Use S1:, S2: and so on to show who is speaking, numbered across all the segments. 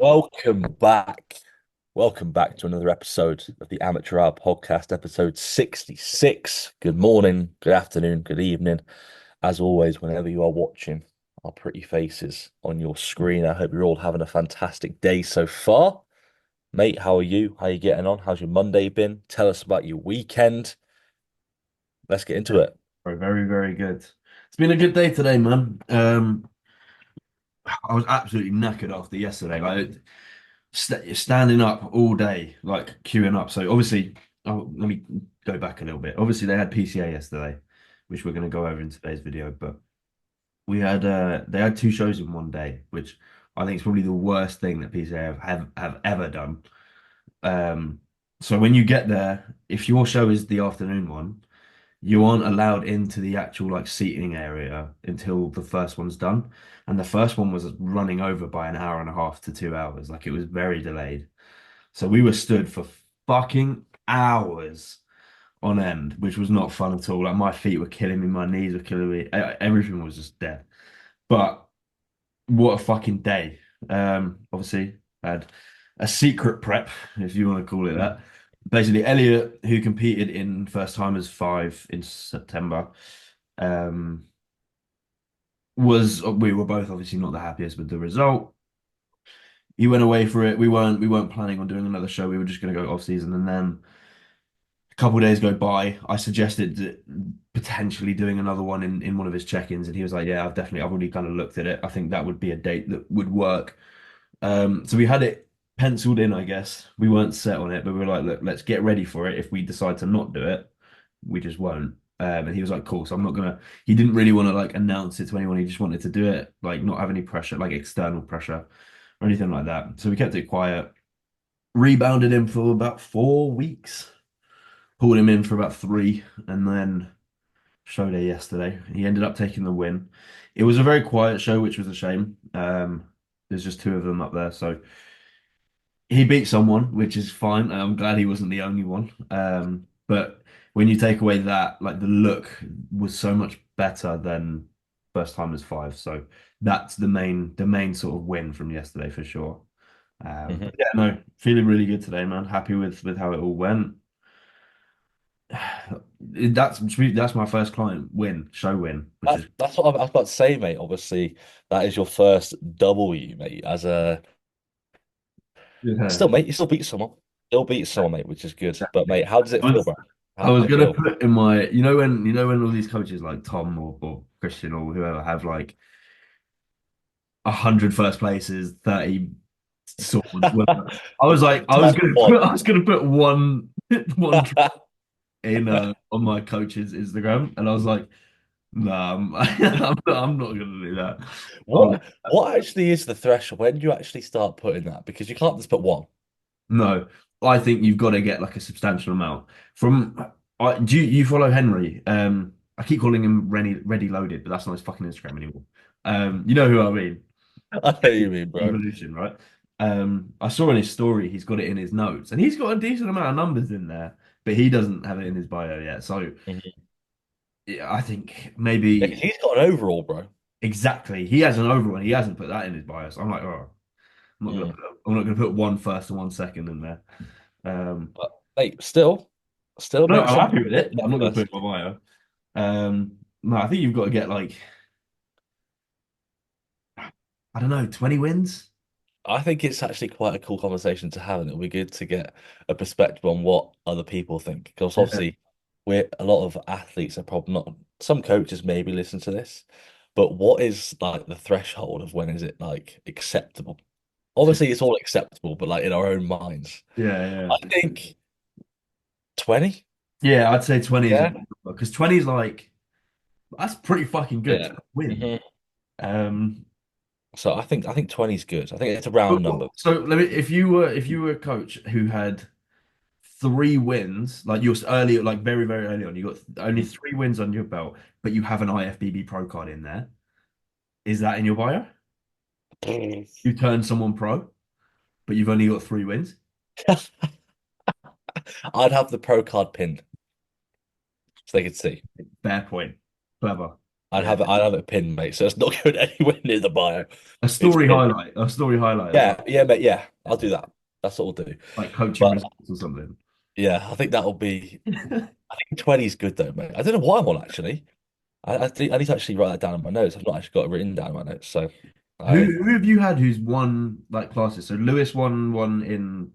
S1: Welcome back. Welcome back to another episode of the Amateur Hour Podcast, episode 66. Good morning, good afternoon, good evening. As always, whenever you are watching our pretty faces on your screen, I hope you're all having a fantastic day so far. Mate, how are you? How are you getting on? How's your Monday been? Tell us about your weekend. Let's get into it.
S2: Very, very, very good. It's been a good day today, man. I was absolutely knackered after yesterday. Like standing up all day, like queuing up. So obviously, let me go back a little bit. Obviously, they had PCA yesterday, which we're going to go over in today's video. But they had two shows in one day, which I think is probably the worst thing that PCA have ever done. Um, so when you get there, if your show is the afternoon one, you aren't allowed into the actual like seating area until the first one's done. And the first one was running over by an hour and a half to 2 hours. Like it was very delayed. So we were stood for fucking hours on end, which was not fun at all. Like my feet were killing me, my knees were killing me. Everything was just dead. But what a fucking day. Obviously, I had a secret prep, if you want to call it that. Basically, Elliot, who competed in first timers five in September, um, we were both obviously not the happiest with the result. He went away for it. We weren't planning on doing another show. We were just going to go off season, and then a couple of days go by. I suggested potentially doing another one in one of his check-ins, and he was like, "Yeah, I've already kind of looked at it. I think that would be a date that would work." So we had it penciled in, I guess. We weren't set on it, but we were like, look, let's get ready for it. If we decide to not do it, we just won't. And he was like, cool. So I'm not gonna. He didn't really want to like announce it to anyone. He just wanted to do it, like not have any pressure, like external pressure or anything like that. So we kept it quiet. Rebounded him for about 4 weeks. Pulled him in for about three, and then show day yesterday. He ended up taking the win. It was a very quiet show, which was a shame. There's just two of them up there, so he beat someone, which is fine. I'm glad he wasn't the only one. But when you take away that, like the look was so much better than first time as five. So that's the main sort of win from yesterday for sure. But
S1: Mhm.
S2: yeah, no, feeling really good today, man. Happy with how it all went. That's my first client win, show win, which is
S1: That's what I was about to say, mate. Obviously, that is your first W, mate. As a
S2: yeah.
S1: Still, mate, you still beat someone. Still beat someone, mate, which is good. But mate, how does it
S2: I
S1: feel,
S2: was
S1: bro? How
S2: I
S1: does
S2: was
S1: it
S2: gonna
S1: feel?
S2: put in my, you know when all these coaches like Tom or Christian or whoever have like 100 first places, 30 swords. Whatever. I was like, I was
S1: Tag
S2: gonna
S1: one.
S2: put, I was gonna put one one in on my coach's Instagram, and I was like, nah, I'm not gonna do that. Um,
S1: What actually is the threshold? When do you actually start putting that? Because you can't just put one.
S2: no, I think you've got to get like a substantial amount from. Do you follow Henry? I keep calling him Ready Loaded, but that's not his fucking Instagram anymore. You know who I mean?
S1: I know what you mean, bro.
S2: Evolution, right? I saw in his story he's got it in his notes, and he's got a decent amount of numbers in there, but he doesn't have it in his bio yet. So
S1: Mhm.
S2: yeah, I think
S1: Yeah, 'cause
S2: maybe
S1: he's got an overall, bro.
S2: exactly he has an overall, and he hasn't put that in his bio. So I'm like, oh,
S1: Mm.
S2: I'm not gonna put one first and one second in there. Um,
S1: But mate, still
S2: no,
S1: make
S2: I'm
S1: some
S2: happy with it, but I'm not gonna put
S1: first.
S2: it in my bio. No, I think you've got to get like I don't know, 20 wins.
S1: I think it's actually quite a cool conversation to have, and it'll be good to get a perspective on what other people think. Because
S2: Yeah.
S1: obviously, we're a lot of athletes are probably not. Some coaches maybe listen to this, but what is like the threshold of when is it like acceptable? Obviously, it's all acceptable, but like in our own minds,
S2: Yeah,
S1: I
S2: yeah.
S1: think 20.
S2: Yeah, I'd say 20 is a
S1: Yeah,
S2: good number because 20 is like that's pretty fucking good
S1: yeah.
S2: to win.
S1: hmm
S2: Um,
S1: So I think 20 is good. I think it's a round number.
S2: so let me if you were a coach who had three wins, like you're early, like very, very early on, you got only three wins on your belt, but you have an IFBB Pro card in there. Is that in your bio? You turn someone pro, but you've only got three wins.
S1: I'd have the pro card pinned so they could see.
S2: Fair point. Clever. Yeah.
S1: I'd have it pinned, mate. So it's not going anywhere near the bio.
S2: A
S1: It's
S2: story
S1: pinned.
S2: highlight. A story highlight as well.
S1: Yeah, yeah, mate. Yeah, I'll do that. That's what we'll do.
S2: Like coaching
S1: But
S2: results or something.
S1: yeah, I think that'll be. I think 20 is good though, mate. I don't know why I'm on actually. I think I need to actually write that down in my notes. I've not actually got it written down in my notes. So I
S2: Who have you had who's won like classes? So Lewis won one in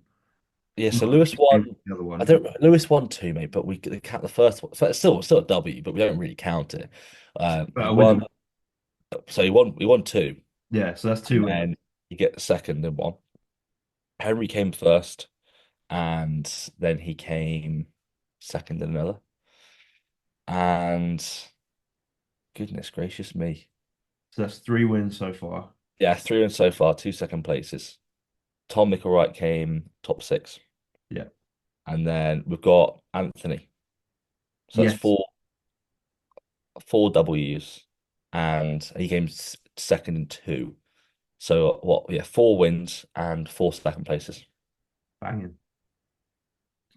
S1: yeah. So
S2: not
S1: Lewis won.
S2: the other
S1: I
S2: one.
S1: don't. Lewis won two, mate. But we count the first one. So it's still a W, but we don't really count it.
S2: But
S1: He
S2: a win.
S1: won. So he won. We won two,
S2: Yeah, so that's
S1: and
S2: two wins.
S1: then you get the second in one. Henry came first, and then he came second in another. And goodness gracious me.
S2: So that's three wins so far.
S1: Yeah, three in so far, two second places. Tom Micklewright came top six.
S2: Yeah.
S1: And then we've got Anthony. So that's
S2: Yes.
S1: four W's. And he came second in two. So what? Yeah, four wins and four second places.
S2: Banging.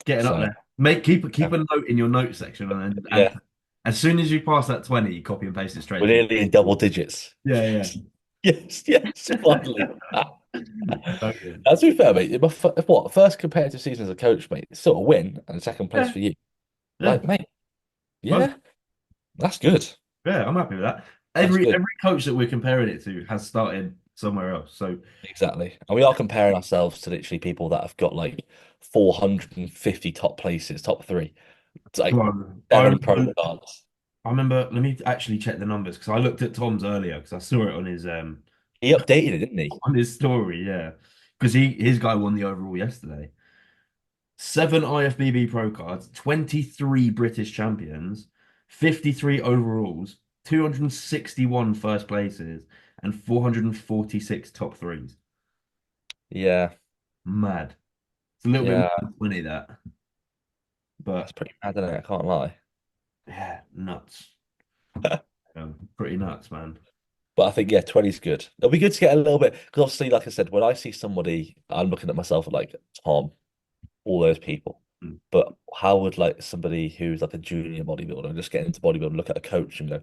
S2: Getting up
S1: So
S2: there. Make keep
S1: yeah,
S2: a note in your note section and then and
S1: yeah,
S2: as soon as you pass that 20, you copy and paste it straight
S1: we're
S2: to me.
S1: nearly in double digits.
S2: Yeah, yeah.
S1: Yes, yes, finally.
S2: Banging.
S1: That's be fair, mate. What first competitive season as a coach, mate? It's sort of win and second place
S2: Yeah,
S1: for you.
S2: yeah.
S1: Like, mate,
S2: Well,
S1: yeah, that's good.
S2: yeah, I'm happy with that.
S1: That's
S2: Every
S1: good.
S2: coach that we're comparing it to has started somewhere else. So
S1: Exactly. And we are comparing ourselves to literally people that have got like 450 top places, top three. It's like
S2: bro,
S1: seven pro cards.
S2: I remember, let me actually check the numbers because I looked at Tom's earlier because I saw it
S1: He updated it, didn't he?
S2: on his story, yeah. Because his guy won the overall yesterday. Seven IFBB Pro cards, 23 British champions, 53 overalls, 261 first places, and 446 top threes.
S1: Yeah,
S2: Mad. It's a little bit more
S1: yeah.
S2: than 20 that,
S1: That's
S2: but
S1: pretty mad, isn't it? I can't lie.
S2: yeah, nuts. Pretty nuts, man.
S1: But I think yeah, 20 is good. It'll be good to get a little bit because obviously, like I said, when I see somebody, I'm looking at myself at like Tom, all those people.
S2: Mm.
S1: But how would like somebody who's like a junior bodybuilder just get into bodybuilding, look at a coach and go,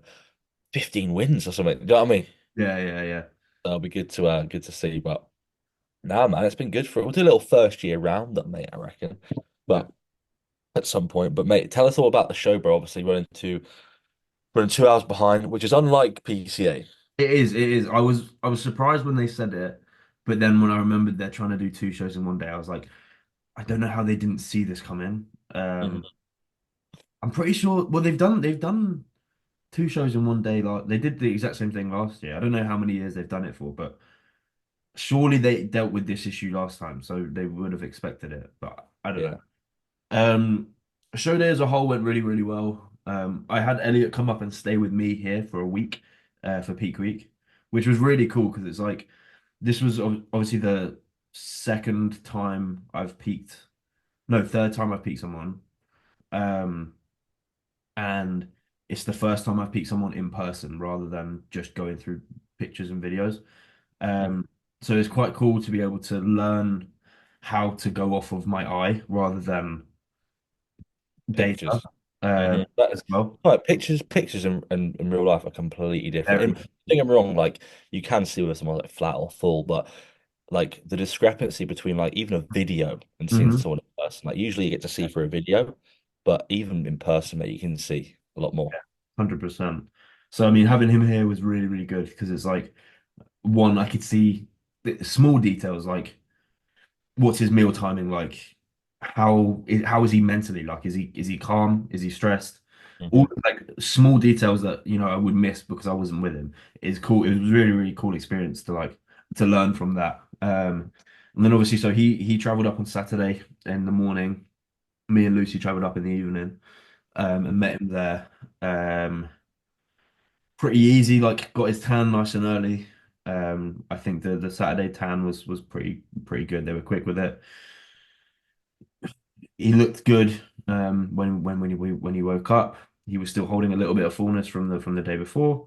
S1: 15 wins or something? Do you know what I mean?
S2: Yeah, yeah, yeah.
S1: That'll be good to see. But nah, man, it's been good for it. We'll do a little first year roundup, mate, I reckon.
S2: Yeah.
S1: But at some point. But mate, tell us all about the show, bro. Obviously, running 2 hours behind, which is unlike PCA.
S2: It is, it is. I was surprised when they said it, but then when I remembered they're trying to do two shows in one day, I was like, I don't know how they didn't see this coming.
S1: Mhm.
S2: I'm pretty sure. Well, they've done two shows in one day. Like they did the exact same thing last year. I don't know how many years they've done it for, but surely they dealt with this issue last time, so they would have expected it. But I don't know.
S1: Yeah.
S2: Show day as a whole went really, really well. I had Elliot come up and stay with me here for a week, for peak week, which was really cool because it's like this was obviously the second time I've peaked, no, third time I've peaked someone. Um, and it's the first time I've peaked someone in person rather than just going through pictures and videos.
S1: Mhm.
S2: So it's quite cool to be able to learn how to go off of my eye rather than data.
S1: Pictures. That is
S2: As well.
S1: right. Pictures in real life are completely different.
S2: Very.
S1: And don't get me wrong, like you can see whether someone's like flat or full, but like the discrepancy between like even a video and seeing
S2: Hmm.
S1: someone in person, like usually you get to see through a video, but even in person, mate, you can see a lot more.
S2: 100%. So I mean, having him here was really, really good because it's like one, I could see the small details like what's his meal timing like, how is he mentally like? Is he calm? Is he stressed? All
S1: Hmm.
S2: like small details that I would miss because I wasn't with him is cool. It was really, really cool experience to like to learn from that. And then obviously, so he traveled up on Saturday in the morning. Me and Lucy traveled up in the evening, and met him there. Um, Pretty easy. Like got his tan nice and early. I think the Saturday tan was pretty good. They were quick with it. He looked good. When he woke up, he was still holding a little bit of fullness from the day before.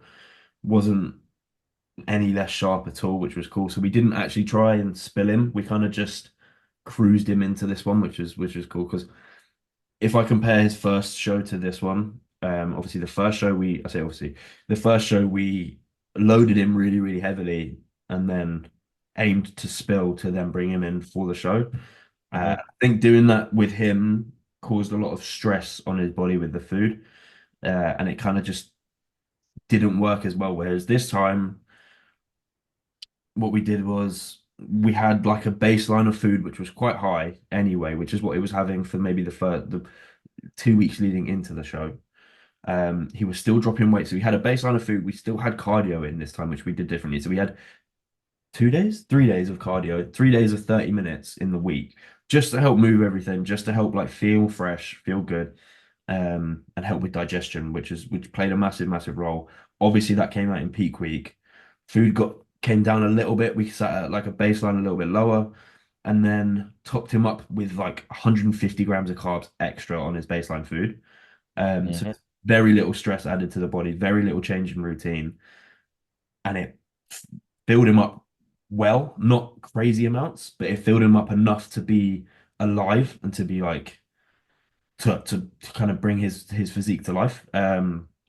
S2: Wasn't any less sharp at all, which was cool. So we didn't actually try and spill him. We kind of just cruised him into this one, which was cool because if I compare his first show to this one, Obviously, I say obviously, the first show we loaded him really, really heavily and then aimed to spill to then bring him in for the show.
S1: Hmm.
S2: I think doing that with him caused a lot of stress on his body with the food, and it kind of just didn't work as well. Whereas this time, what we did was we had like a baseline of food which was quite high anyway, which is what he was having for maybe the 2 weeks leading into the show. He was still dropping weight, so we had a baseline of food. We still had cardio in this time, which we did differently. So we had 2 days, 3 days of cardio, 3 days of 30 minutes in the week, just to help move everything, just to help like feel fresh, feel good, and help with digestion, which played a massive, massive role. Obviously, that came out in peak week. Food got came down a little bit. We sat at like a baseline a little bit lower, and then topped him up with like 150 grams of carbs extra on his baseline food. So
S1: Hmm.
S2: very little stress added to the body, very little change in routine, and it filled him up well, not crazy amounts, but it filled him up enough to be alive and to be like to kind of bring his physique to life.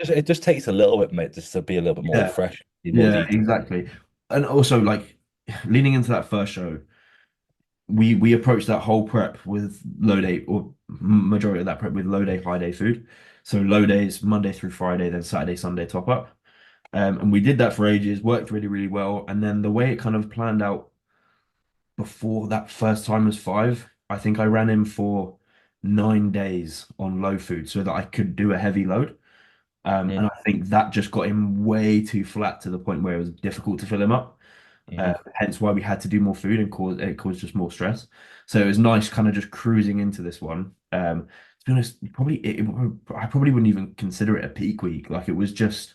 S1: It just takes a little bit, mate, just to be a little bit more
S2: Yeah,
S1: fresh, be more
S2: yeah,
S1: detailed.
S2: exactly. And also like leaning into that first show, we approached that whole prep with low day or majority of that prep with low day, high day food. So low days, Monday through Friday, then Saturday, Sunday top up. And we did that for ages, worked really, really well. And then the way it kind of planned out before that first time was five, I think I ran him for 9 days on low food so that I could do a heavy load. And I think that just got him way too flat to the point where it was difficult to fill him up.
S1: Mm-hmm.
S2: Hence why we had to do more food and it caused just more stress. So it was nice kind of just cruising into this one. To be honest, I probably wouldn't even consider it a peak week. Like it was just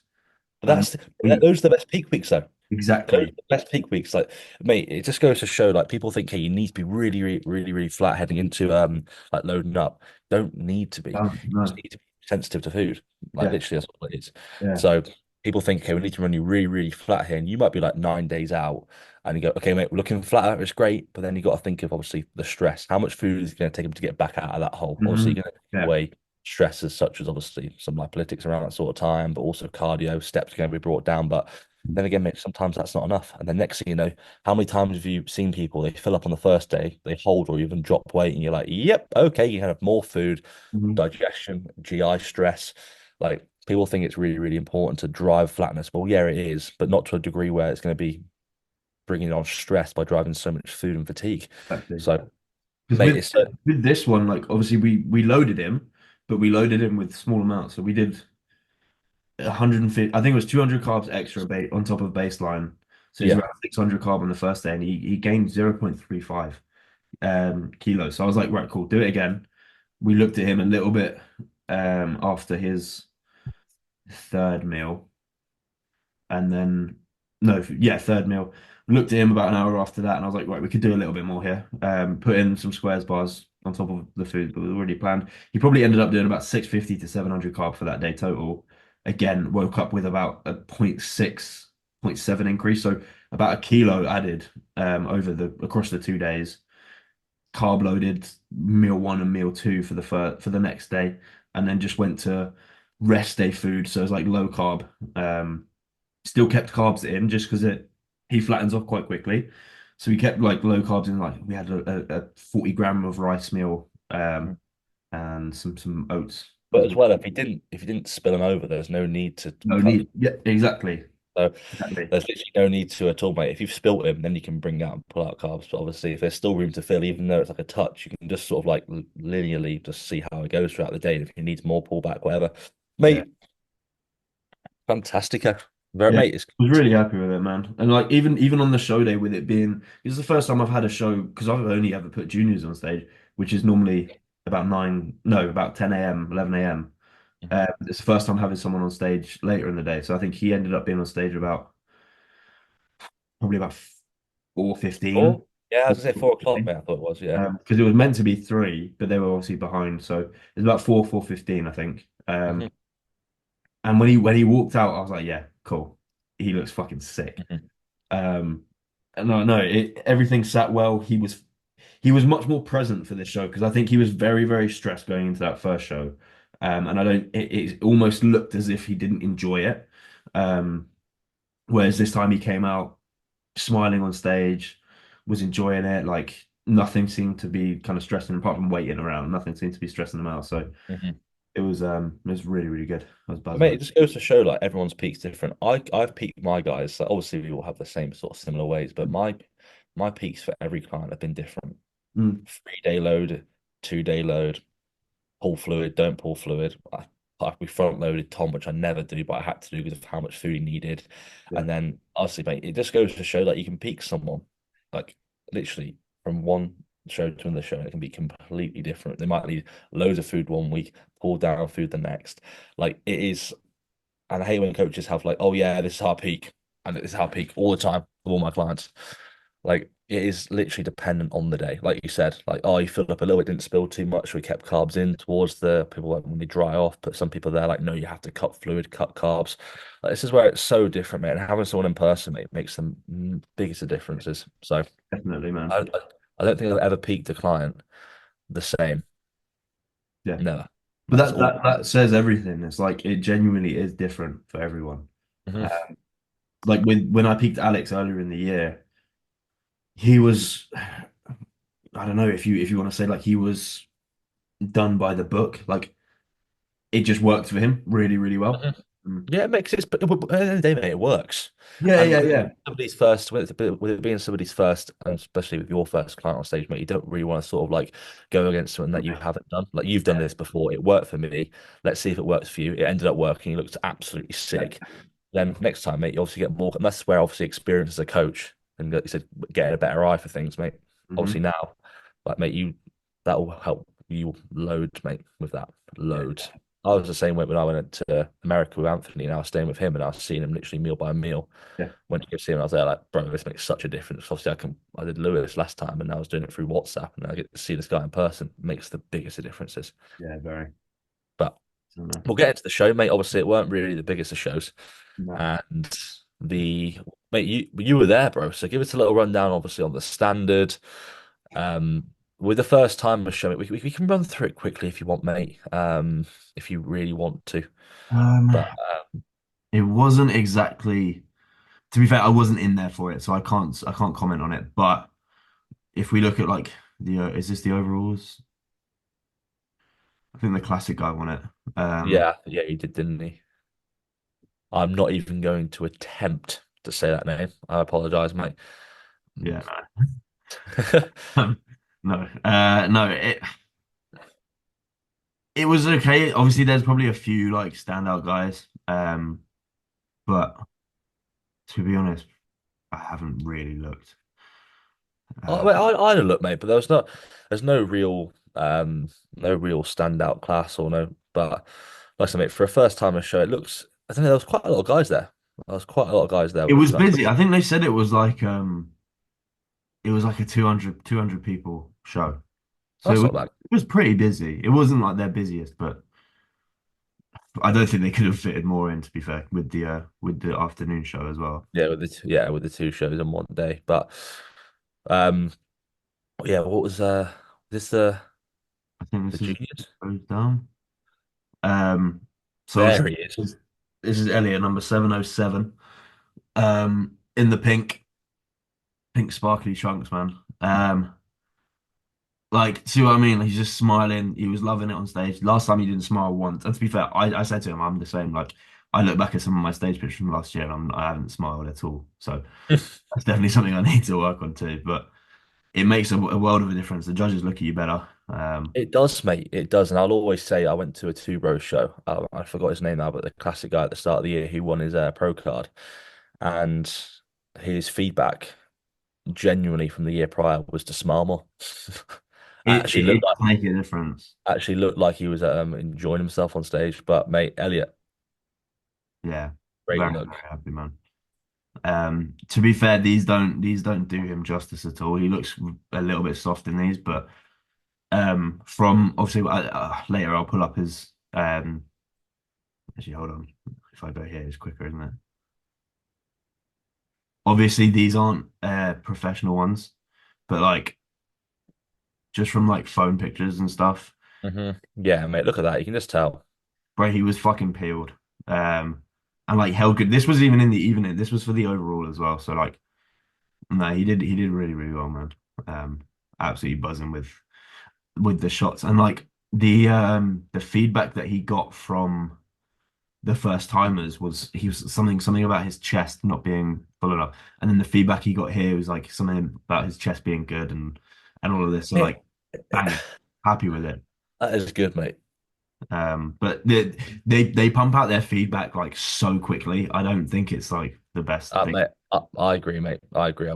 S1: But
S2: a week.
S1: those are the best peak weeks, though. Those are
S2: Exactly.
S1: the best peak weeks. Like, mate, it just goes to show, like, people think, hey, you need to be really, really, really, really flat heading into like loading up. Don't need to be. You
S2: No,
S1: just
S2: no.
S1: need to be sensitive to food. Like,
S2: Yeah.
S1: literally, that's all it is.
S2: Yeah.
S1: So people think, okay, we need to run you really, really flat here, and you might be like 9 days out, and you go, okay, mate, we're looking flat. It's great, but then you got to think of obviously the stress. How much food is it going to take him to get back out of that hole? Obviously,
S2: Hmm.
S1: you're going to take
S2: Yeah.
S1: away stresses such as obviously some lipolytics around that sort of time, but also cardio steps are going to be brought down. But then again, mate, sometimes that's not enough. And then next thing you know, how many times have you seen people, they fill up on the first day, they hold or even drop weight, and you're like, yep, okay, you have more food,
S2: Hmm.
S1: digestion, GI stress. Like people think it's really, really important to drive flatness. Well, yeah, it is, but not to a degree where it's going to be bringing on stress by driving so much food and fatigue.
S2: Exactly.
S1: So,
S2: Because
S1: mate,
S2: with
S1: it's
S2: with this one, like obviously we loaded him, but we loaded him with small amounts. So we did 150, I think it was 200 carbs extra on top of baseline. So he's
S1: yeah.
S2: around 600 carb on the first day, and he gained 0.35 kilos. So I was like, right, cool, do it again. We looked at him a little bit after his third meal, and then no, yeah, third meal. Looked at him about an hour after that, and I was like, right, we could do a little bit more here. Put in some squares bars on top of the food that was already planned. He probably ended up doing about 650 to 700 carb for that day total. Again, woke up with about a point 0.6, point 0.7 increase, so about a kilo added over the across the 2 days. Carb loaded meal one and meal two for the next day, and then just went to rest day food. So it was like low carb. Still kept carbs in just because it he flattens off quite quickly. So we kept like low carbs in. Like we had a 40 gram of rice meal and some oats
S1: But
S2: as
S1: as
S2: well.
S1: well, if you didn't spill them over, there's no need to
S2: No
S1: cut.
S2: need. Yeah, exactly.
S1: So
S2: Exactly.
S1: there's literally no need to at all, mate. If you've spilt them, then you can bring out and pull out carbs. But obviously, if there's still room to fill, even though it's like a touch, you can just sort of like linearly just see how it goes throughout the day. And if you need more pullback, whatever,
S2: Yeah.
S1: mate, fantastica. Very,
S2: Yeah.
S1: mate, it's
S2: I was really happy with it, man. And like even on the show day with it being it's the first time I've had a show because I've only ever put juniors on stage, which is normally about nine, no, about 10 a.m., 11 a.m.
S1: Mhm.
S2: It's the first time having someone on stage later in the day. So I think he ended up being on stage about probably about 4:15.
S1: Four. Yeah, I was gonna say 4 o'clock, mate. I thought it was. Yeah.
S2: Because it was meant to be three, but they were obviously behind. So it's about 4:15, I think.
S1: Hmm.
S2: And when he walked out, I was like, yeah, cool. He looks fucking sick.
S1: Hmm.
S2: Um, and no, everything sat well. He was much more present for this show because I think he was very, very stressed going into that first show. And I don't. It almost looked as if he didn't enjoy it. Um, Whereas this time he came out smiling on stage, was enjoying it. Like nothing seemed to be kind of stressing him, apart from waiting around. Nothing seemed to be stressing him out. So
S1: Mhm.
S2: it was really really good. I was
S1: But
S2: buzzing.
S1: mate, it just goes to show like everyone's peak's different. I've peaked my guys. Like, obviously, we all have the same sort of similar ways, but my peaks for every client have been different.
S2: Mm,
S1: 3 day load, 2 day load, pull fluid, don't pull fluid. We front loaded Tom, which I never do, but I had to do because of how much food he needed.
S2: yeah,
S1: And then honestly, mate, it just goes to show that you can peak someone like literally from one show to another show, and it can be completely different. They might need loads of food one week, pull down food the next. Like it is, and I hate when coaches have like, oh yeah, this is our peak, and this is our peak all the time with all my clients. Like it is literally dependent on the day. Like you said, like, oh, you filled up a little bit, didn't spill too much. We kept carbs in towards the people like, when they dry off. But some people there like, no, you have to cut fluid, cut carbs. Like, this is where it's so different, man. Having someone in person, mate, makes the biggest of differences. So
S2: definitely, man.
S1: I, I don't think I've ever peaked a client the same.
S2: Yeah,
S1: Never.
S2: but
S1: That's all.
S2: that says everything. It's like it genuinely is different for everyone.
S1: Mhm.
S2: Uh, like when I peaked Alex earlier in the year, he was I don't know if you want to say like he was done by the book. Like it just worked for him really, really well.
S1: Mhm.
S2: Mm.
S1: Yeah, it makes sense, but at the end of the day, mate, it works.
S2: Yeah,
S1: And
S2: yeah,
S1: with
S2: yeah.
S1: somebody's first, with it being somebody's first, and especially with your first client on stage, mate, you don't really want to sort of like go against something that you haven't done. Like you've done
S2: Yeah,
S1: this before, it worked for me. Let's see if it works for you. It ended up working. It looks absolutely
S2: yeah.
S1: sick. Then next time, mate, you obviously get more, and that's where obviously experience as a coach and like you said, getting a better eye for things, mate.
S2: Hmm.
S1: Obviously now, like mate, you that will help you loads, mate, with that
S2: Yeah,
S1: loads. I was the same way when I went to America with Anthony and I was staying with him and I was seeing him literally meal by meal.
S2: yeah,
S1: Went to go see him, I was there like, bro, this makes such a difference. Obviously, I did Lewis last time and I was doing it through WhatsApp and I get to see this guy in person. It makes the biggest of differences.
S2: yeah, very.
S1: But
S2: I don't know.
S1: we'll get into the show, mate. Obviously, it weren't really the biggest of shows.
S2: No.
S1: And the mate, you were there, bro. So give us a little rundown, obviously, on the standard. Um, with the first time of show, we can run through it quickly if you want, mate. If you really want to.
S2: Um,
S1: But
S2: it wasn't exactly. To be fair, I wasn't in there for it, so I can't comment on it. But if we look at like the is this the overalls? I think the classic guy won it. Um,
S1: yeah, he did, didn't he? I'm not even going to attempt to say that name. I apologize, mate.
S2: yeah, no, no, no. It was okay. Obviously, there's probably a few like standout guys. But to be honest, I haven't really looked. Uh,
S1: I had a look, mate, but there's no real standout class or no. But like I said, mate, for a first time show, it looks. I think there was quite a lot of guys there. There was quite a lot of guys there,
S2: it
S1: which
S2: was
S1: was actually
S2: busy. I think they said it was like a 200 people show. So
S1: that's not bad.
S2: it was pretty busy. It wasn't like their busiest, but I don't think they could have fitted more in, to be fair, with the afternoon show as well.
S1: With the two shows in one day. But um, yeah, what was this
S2: I think
S1: the
S2: this is
S1: juniors?
S2: goes down. Um, so
S1: There he is.
S2: this is Elliot number 707. In the pink sparkly trunks, man. Like, see what I mean? He's just smiling. He was loving it on stage. Last time he didn't smile once. And to be fair, I said to him, I'm the same. Like, I look back at some of my stage pictures from last year and I haven't smiled at all. So that's definitely something I need to work on too. But it makes a world of a difference. The judges look at you better.
S1: It does, mate. It does, and I'll always say I went to a two bro show. I forgot his name now, but the classic guy at the start of the year who won his pro card, and his feedback genuinely from the year prior was to smile more.
S2: It does make a difference.
S1: Actually looked like he was enjoying himself on stage. But mate, Elliot,
S2: Yeah,
S1: great
S2: very,
S1: look.
S2: very happy, man. To be fair, these don't do him justice at all. He looks a little bit soft in these, but from obviously later I'll pull up his actually hold on. If I go here, it's quicker, isn't it? Obviously, these aren't professional ones, but like just from like phone pictures and stuff,
S1: Yeah, mate, look at that. You can just tell.
S2: bro, he was fucking peeled. And like hell good. This was even in the evening. This was for the overall as well. So like, no, he did really really well, man. Um, Absolutely buzzing with the shots and like the feedback that he got from the first timers was he was something about his chest not being full enough, and then the feedback he got here was like something about his chest being good and all of this. So
S1: Yeah,
S2: like, bang, happy with it.
S1: that is good, mate.
S2: But they pump out their feedback like so quickly. I don't think it's like the best thing.
S1: Mate, I agree, mate. I agree.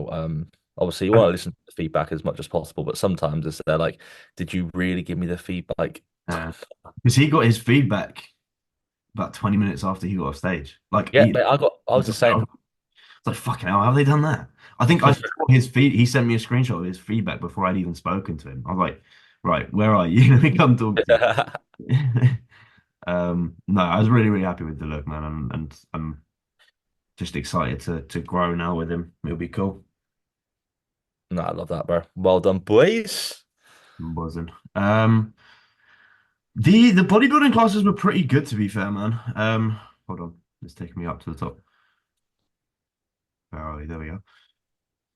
S1: Obviously, you want to listen to the feedback as much as possible, but sometimes it's they're like, "Did you really give me the feedback?"
S2: Because he got his feedback about 20 minutes after he got off stage. Like
S1: Yeah, mate. I was the
S2: I
S1: same.
S2: was like, fucking hell, how have they done that? I think I saw his feed. He sent me a screenshot of his feedback before I'd even spoken to him. I was like, right, where are you? Let me come talk to you. No, I was really, really happy with the look, man, and I'm just excited to grow now with him. It'll be cool.
S1: No, I love that, bro. Well done, boys.
S2: Buzzing. The bodybuilding classes were pretty good to be fair, man. Hold on, it's taking me up to the top. Where are we? There we go.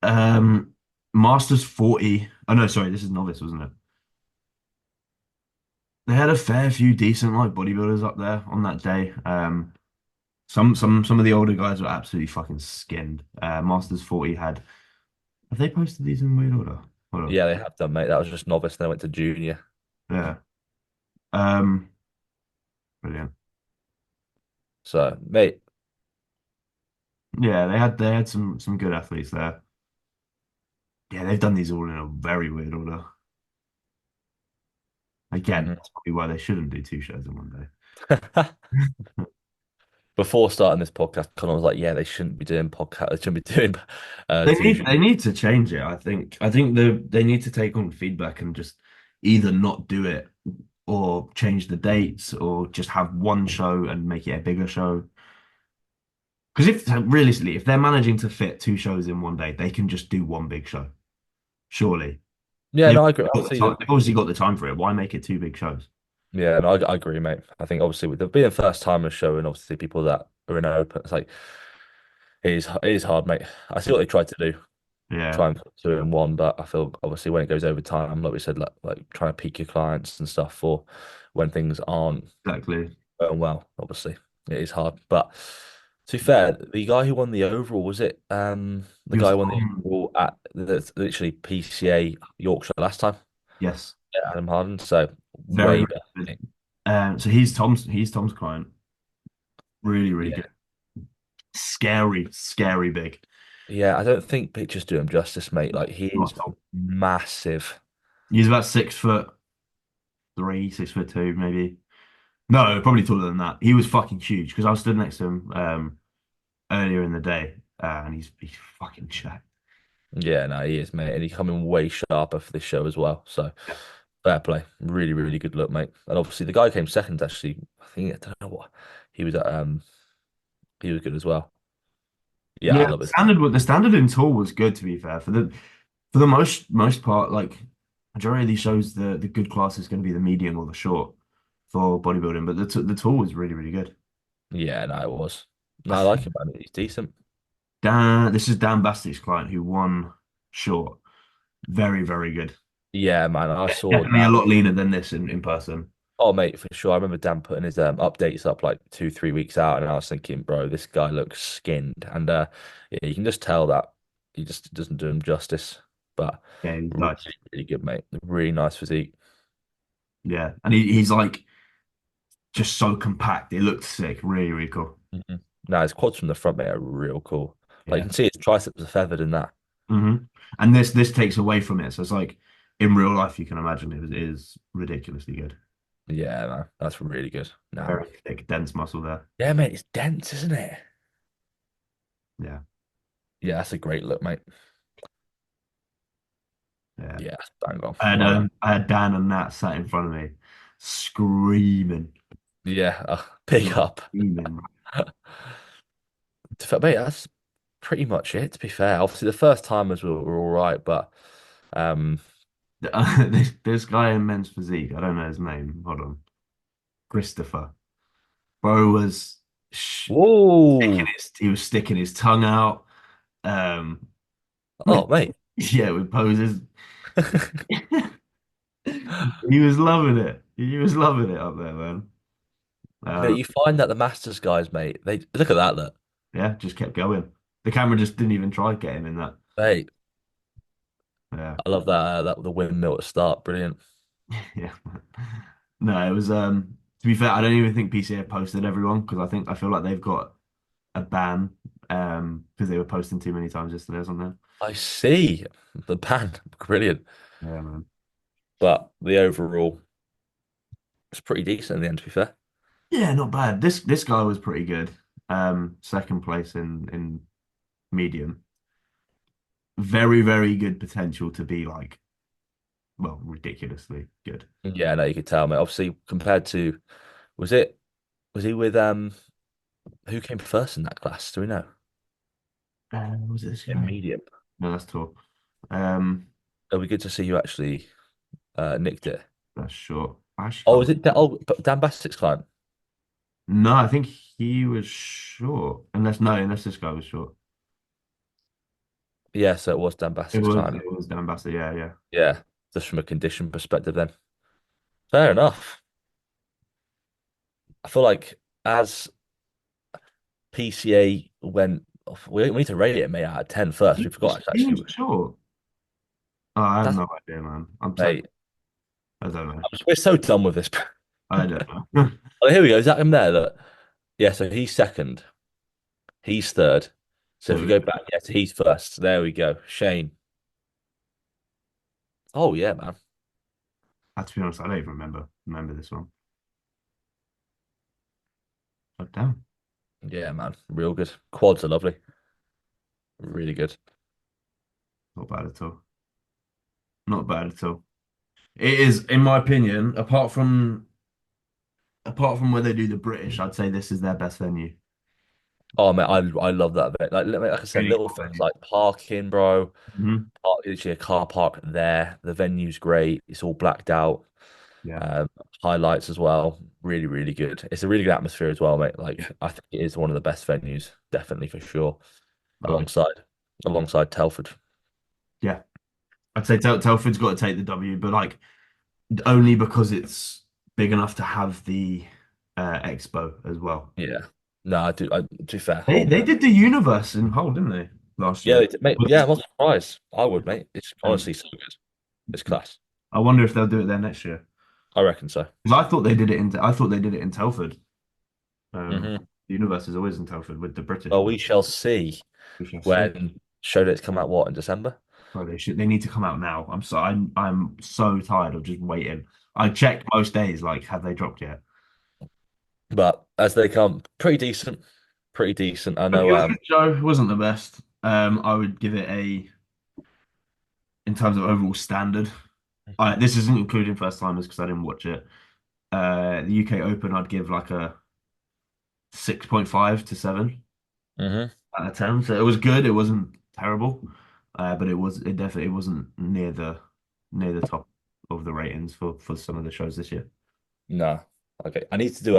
S2: Um, Masters 40. Oh no, sorry, this is novice, wasn't it? They had a fair few decent like bodybuilders up there on that day. Some of the older guys were absolutely fucking skinned. Masters 40 had. Have they posted these in weird order? Hold on.
S1: Yeah, they have done, mate. That was just novice, then I went to junior.
S2: Yeah. Um, Brilliant.
S1: So, mate,
S2: Yeah, they had some good athletes there. Yeah, they've done these all in a very weird order. Again,
S1: mhm.
S2: that's probably why they shouldn't do two shows in one day.
S1: Before starting this podcast, Connor was like, "Yeah, they shouldn't be doing podcast. They shouldn't be doing
S2: They
S1: two
S2: need
S1: shows."
S2: they need to change it, I think. I think they need to take on feedback and just either not do it or change the dates or just have one show and make it a bigger show. Because if realistically, if they're managing to fit two shows in one day, they can just do one big show. Surely.
S1: Yeah, no, I agree. Obviously,
S2: They've obviously got the time for it. Why make it two big shows?
S1: yeah, no, I agree, mate. I think obviously with the being first timers show and obviously people that are in open, it's like it is hard, mate. I see what they tried to do,
S2: Yeah,
S1: try and put two in one, but I feel obviously when it goes over time, like we said, like trying to peak your clients and stuff for when things aren't
S2: exactly.
S1: going well, obviously it is hard. But to be fair, the guy who won the overall was it the
S2: He
S1: guy
S2: was
S1: who won the overall at literally PCA Yorkshire last time?
S2: yes,
S1: Yeah, Adam Harden. So
S2: very,
S1: way
S2: very
S1: better.
S2: good. So he's Tom's client. Really, really
S1: Yeah.
S2: good. Scary, scary big.
S1: Yeah, I don't think pictures do him justice, mate. Like he
S2: Not
S1: is
S2: at all.
S1: massive.
S2: He's about 6'3", 6'2", maybe. No, probably taller than that. He was fucking huge because I was stood next to him earlier in the day, and he's fucking jacked.
S1: Yeah, no, he is, mate. And he's coming way sharper for this show as well. So fair play. Really, really good look, mate. And obviously the guy who came second actually, I think I don't know what he was at he was good as well. Yeah, I
S2: Yeah,
S1: love it.
S2: the standard in tour was good to be fair. For the most part, like majority of these shows, the good class is going to be the medium or the short for bodybuilding, but the tour was really really good.
S1: Yeah, no, it was. No,
S2: I
S1: I like
S2: think
S1: him, man. He's decent.
S2: This is Dan Bastic's client who won short. Very very good.
S1: Yeah, man. I saw
S2: Definitely a
S1: Dan.
S2: lot leaner than this in person.
S1: Oh, mate, for sure. I remember Dan putting his updates up like 2, 3 weeks out, and I was thinking, bro, this guy looks skinned, and yeah, you can just tell that he just doesn't do him justice. But
S2: Yeah, he's
S1: really,
S2: nice.
S1: really good, mate. Really nice physique.
S2: Yeah, and he's like just so compact. It looked sick. Really really cool.
S1: Mhm. No, his quads from the front, mate, are real cool. Like you
S2: Yeah.
S1: can see his triceps are feathered in that.
S2: hmm And this takes away from it. So it's like in real life, you can imagine it is ridiculously good.
S1: Yeah, man, that's really good. Nah,
S2: Very thick, dense muscle there.
S1: yeah, mate, it's dense, isn't it?
S2: Yeah,
S1: Yeah, that's a great look, mate.
S2: yeah.
S1: Yeah, that's bang on. Well,
S2: I had Dan and Nat sat in front of me, screaming,
S1: yeah, pick up.
S2: screaming.
S1: Mate, that's pretty much it. To be fair, obviously the first timers were all right, but um,
S2: This guy in men's physique, I don't know his name. Hold on, Christopher. Bro was sh
S1: Whoa.
S2: he was sticking his tongue out. Um,
S1: Oh, mate.
S2: yeah, with poses. He was loving it. He was loving it up there, man.
S1: Yeah,
S2: Um,
S1: you find that the Masters guys, mate, they look at that, look.
S2: yeah, just kept going. The camera just didn't even try to get him in that.
S1: Mate,
S2: Yeah,
S1: I love that that the windmill at the start. Brilliant.
S2: yeah. No, it was to be fair, I don't even think PCA posted everyone because I feel like they've got a ban because they were posting too many times yesterday or something.
S1: I see the band. Brilliant.
S2: Yeah, man.
S1: But the overall was pretty decent in the end, to be fair.
S2: Yeah, not bad. This guy was pretty good. Second place in medium. Very, very good potential to be like, well, ridiculously good.
S1: Yeah, no, you could tell, mate. Obviously, compared to was it was he with who came first in that class? Do we know?
S2: Was it this
S1: In
S2: guy?
S1: medium.
S2: No, that's tall. Um,
S1: It'll be good to see who actually nicked it.
S2: that's short. I actually
S1: Oh,
S2: can't.
S1: was it Dan Bassett's client?
S2: No, I think he was short. Unless no, unless this guy was short.
S1: Yeah, so it was Dan Bassett's client.
S2: It was Dan Bassett. Yeah, yeah.
S1: Yeah, just from a condition perspective, then fair enough. I feel like as PCA went, we need to rate it, mate, out of 10 first. We forgot
S2: He was
S1: actually.
S2: short. Oh, I have
S1: That's
S2: no idea, man.
S1: mate.
S2: I don't know.
S1: We're so done with this.
S2: I don't know.
S1: Oh, here we go. Is that him there? Look. Yeah, so he's second. He's third. So if
S2: So
S1: you go back, yes, he's first. There we go. Shane. Oh yeah, man.
S2: to be honest, I don't even remember this one. But damn,
S1: Yeah, man. Real good. Quads are lovely. Really good.
S2: not bad at all. Not bad at all. It is, in my opinion, apart from where they do the British, I'd say this is their best venue.
S1: Oh man, I love that bit. Like I said,
S2: Really
S1: little
S2: cool
S1: things
S2: venue.
S1: like parking, bro.
S2: Hmm.
S1: Literally a car park there. The venue's great. It's all blacked out.
S2: Yeah.
S1: Um, Highlights as well. Really, really good. It's a really good atmosphere as well, mate.
S2: Yeah.
S1: Like I think it is one of the best venues, definitely for sure.
S2: Oh,
S1: Alongside Telford.
S2: yeah. I'd say Telford's got to take the W, but like only because it's big enough to have the expo as well.
S1: Yeah. No, I do. To be fair,
S2: They
S1: Hull.
S2: did the universe in Hull, didn't they, last
S1: Yeah,
S2: year?
S1: mate. Yeah, I'm not surprised. I would, mate. It's
S2: Um,
S1: honestly so good. It's class.
S2: I wonder if they'll do it there next year.
S1: I reckon so.
S2: Because I thought they did it in Telford.
S1: Hmm.
S2: The universe is always in Telford with the British,
S1: Well,
S2: but
S1: we shall see
S2: we shall see.
S1: when show dates come out. What in December?
S2: Bro, they need to come out now. I'm so tired of just waiting. I check most days, like, have they dropped yet?
S1: But as they come, pretty decent. Pretty decent. I
S2: It
S1: know.
S2: was a good show. It wasn't the best. I would give it in terms of overall standard. This isn't including first timers because I didn't watch it. The UK Open, I'd give like a 6.5 to 7
S1: Hmm.
S2: out of 10. So it was good. It wasn't terrible, but it definitely wasn't near the top of the ratings for some of the shows this year.
S1: No. Okay. I need to do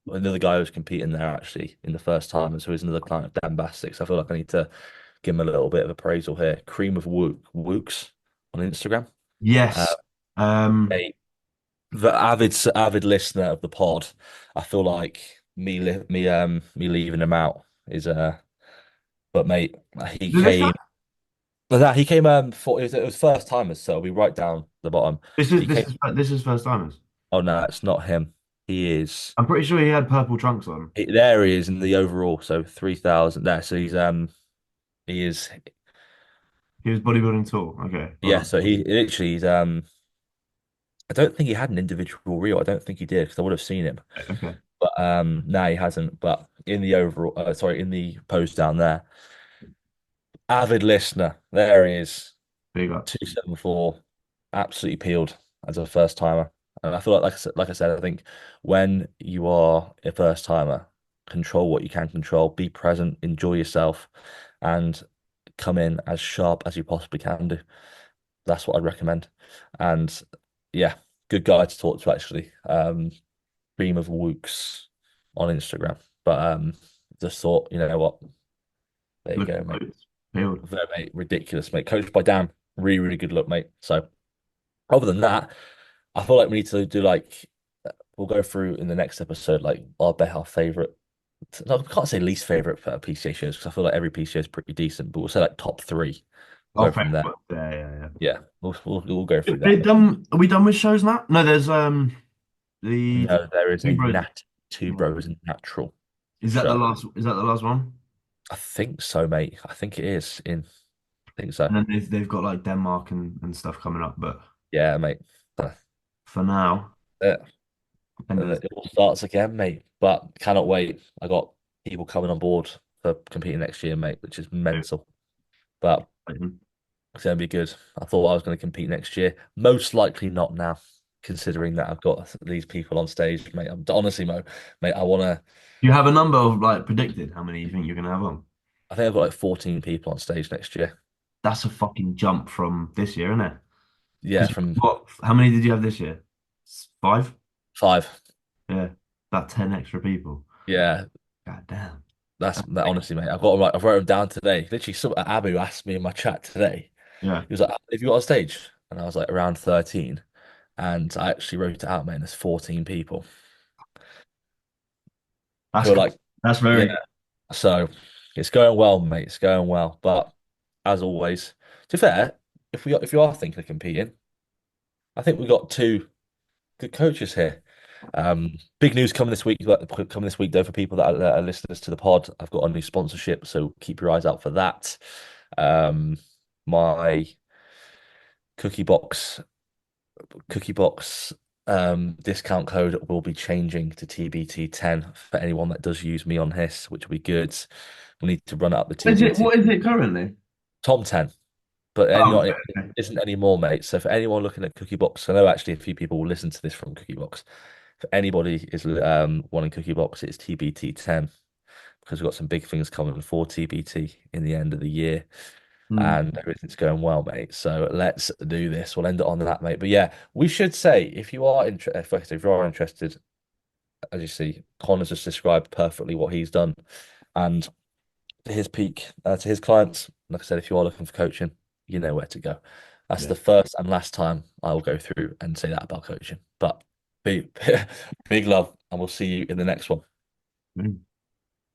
S1: another guy who's competing there actually in the first time, and so he's another client of Dan Bastic's. I feel like I need to give him a little bit of appraisal here. Cream of Wooks on Instagram. Uh,
S2: Yes. Um,
S1: a the avid listener of the pod. I feel like me leaving him out is but mate, he
S2: this guy?
S1: came but that he came for it was first timers, so we write down the bottom. He came
S2: This is first timers.
S1: oh no, it's not him. He is
S2: I'm pretty sure he had purple trunks on.
S1: there he is in the overall, so 3,000 there. So he is
S2: He was bodybuilding tall. Okay, hold
S1: yeah,
S2: on.
S1: so he literally he's I don't think he had an individual reel. I don't think he did because I would have seen him.
S2: Okay,
S1: But no, he hasn't. But in the overall, sorry, in the post down there, avid listener, there he is,
S2: big ups.
S1: 274, absolutely peeled as a first timer. And I feel like I said, I think when you are a first timer, control what you can control, be present, enjoy yourself, and come in as sharp as you possibly can do. That's what I'd recommend. And yeah, good guy to talk to actually. Cream of Wooks on Instagram. But just thought, you know what? There you
S2: Look
S1: go,
S2: at
S1: mate.
S2: those. Peeled.
S1: There, mate. Ridiculous, mate. Coached by Dan. Really, really good look, mate. So other than that, I feel like we need to do like we'll go through in the next episode, like our favorite. No, I can't say least favorite PCA shows because I feel like every PCA is pretty decent, but we'll say like top three. We'll
S2: Oh,
S1: go from there.
S2: yeah, yeah,
S1: Yeah, we'll go
S2: yeah.
S1: through that.
S2: Are we done with shows now? No, there's the
S1: No, there is
S2: Two
S1: a
S2: Bros.
S1: Nat Two
S2: Yeah.
S1: Bros Natural
S2: Is that the
S1: show.
S2: last? Is that the last one?
S1: I think so, mate. I think it is in. I think so.
S2: And then they've got like Denmark and stuff coming up, but
S1: Yeah, mate.
S2: for now,
S1: Yeah.
S2: end of
S1: And
S2: this.
S1: it all starts again, mate. But cannot wait. I got people coming on board for competing next year, mate, which is mental. But it's going to be good. I thought I was going to compete next year. Most likely not now, considering that I've got these people on stage, mate. I'm honestly, mate, I want to.
S2: Do you have a number of like predicted how many you think you're gonna have on?
S1: I think I've got like 14 people on stage next year.
S2: That's a fucking jump from this year, isn't it?
S1: Yeah,
S2: Because
S1: from
S2: what? How many did you have this year? Five?
S1: five.
S2: Yeah, about 10 extra people.
S1: Yeah,
S2: God damn.
S1: that's that. Honestly, mate, I've got them. I've wrote them down today. Literally, some Abu asked me in my chat today.
S2: Yeah,
S1: He was like, "If you got on stage," and I was like, "Around 13." And I actually wrote it out, man. There's 14 people
S2: that's
S1: who are
S2: good.
S1: like,
S2: That's
S1: yeah.
S2: very good.
S1: So it's going well, mate. It's going well. But as always, to be fair, if you are thinking of competing, I think we've got two good coaches here. Big news coming this week. Coming this week, though, for people that are listeners to the pod, I've got a new sponsorship, so keep your eyes out for that. Um, my cookie box cookie box discount code will be changing to TBT10 for anyone that does use me on his, which will be good. We need to run it up the
S2: Is it?
S1: TBT.
S2: What is it currently?
S1: Tom 10, but
S2: Oh,
S1: anyone
S2: okay,
S1: it
S2: okay.
S1: isn't anymore, mate. So for anyone looking at Cookie Box, I know actually a few people will listen to this from Cookie Box. For anybody is wanting Cookie Box, it's TBT10 because we've got some big things coming for TBT in the end of the year
S2: Hmm.
S1: and everything's going well, mate. So let's do this. We'll end it on that, mate. But yeah, we should say if you are if you are interested, as you see, Connor's just described perfectly what he's done, and to his peak, to his clients. Like I said, if you are looking for coaching, you know where to go. That's
S2: Yeah.
S1: the first and last time I will go through and say that about coaching. But big, big love, and we'll see you in the next one.
S2: Hmm.